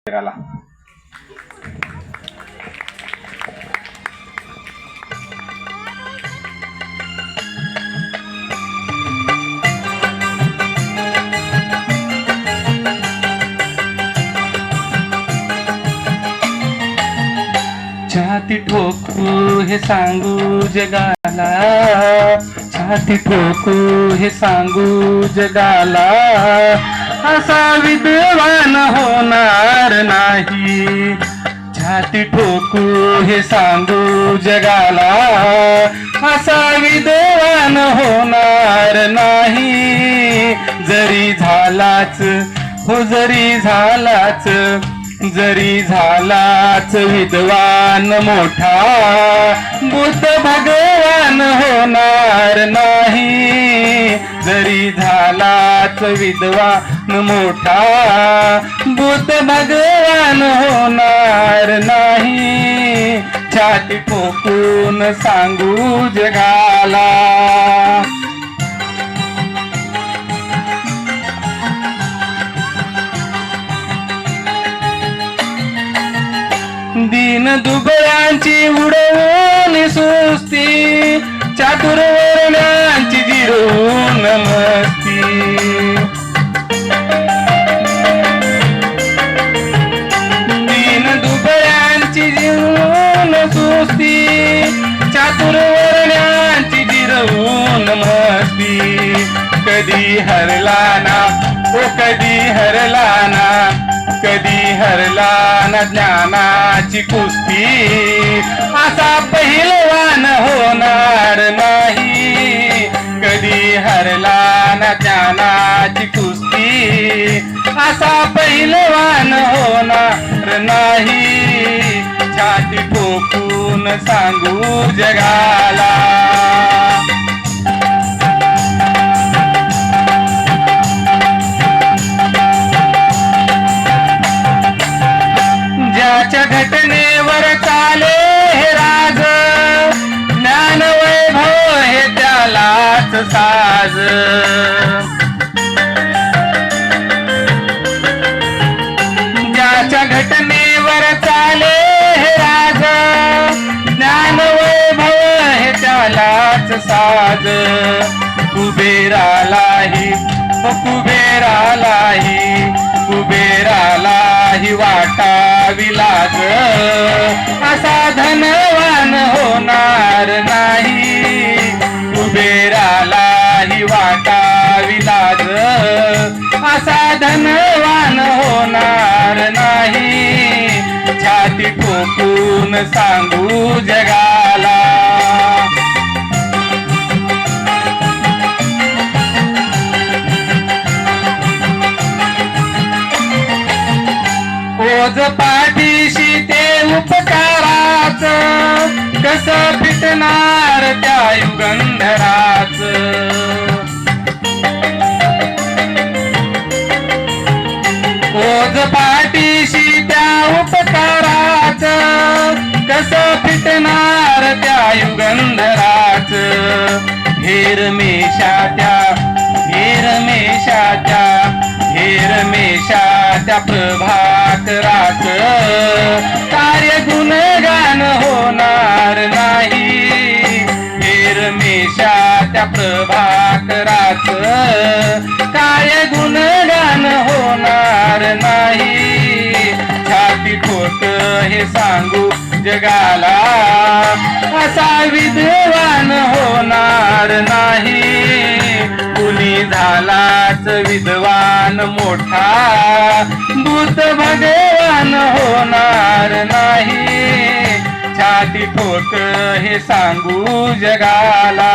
जगाला. छाती ठोकू हे सांगू जगाला, छाती ठोकू हे सांगू जगाला, असा विद्वान होणार नाही. छाती ठोकू हे सांगू जगाला, असा विद्वान होणार नाही. जरी झालाच हो जरी झालाच, जरी झालाच विद्वान मोठा, बुद्ध भगवान होणार नाही. जरी झालाच विद्वान मोठा, बुद्ध भगवान होणार नाही. छाती ठोकून सांगू जगाला. दीन दुबळ्यांची उडवून सुस्ती, चातुर वर्णांची जिरवून मस्ती. दीन दुबळ्यांची जिरवून सुस्ती, चातुर वर्णांची जिरवून मस्ती. कधी हरला ना ओ कधी हरला ना, कधी हरला ना ज्ञानाची कुस्ती, असा पहिलवान होणार नाही. कधी हरला ना ज्ञानाची कुस्ती, असा पहिलवान होणार नाही. छाती ठोकून सांगू जगाला. घटनेवर चाले हे राज, ज्ञान वैभव हे त्यालाच साज. ज्याच्या घटनेवर चाले हे राज, ज्ञान वैभव हे त्यालाच साज. कुबेरालाही कुबेरालाही कुबेरालाही वाटावी लाज, असा धनवान होणार नाही. कुबेरालाही वाटावी लाज, असा धनवान होणार नाही. छाती ठोकून सांगू जगाला. ओझ पाठीशी ते उपकाराच, कस फिटणार त्या युगंधराच. ओझ पाठीशी त्या उपकाराच, कस फिटणार त्या युगंधराच. हेरमेशाच्या हेरमेशाच्या हेरमेशाच्या प्रभाकराच, कार्य गुणगान होणार नाही. हेरमेशाच्या प्रभाकराच, कार्य गुणगान होणार नाही. छाती ठोक हे सांगू जगाला, असा विद्वान होणार नाही. कुणी झालाच विद्वान मोठा, बुद्ध भगवान होणार नाही. छाती ठोक हे सांगू जगाला.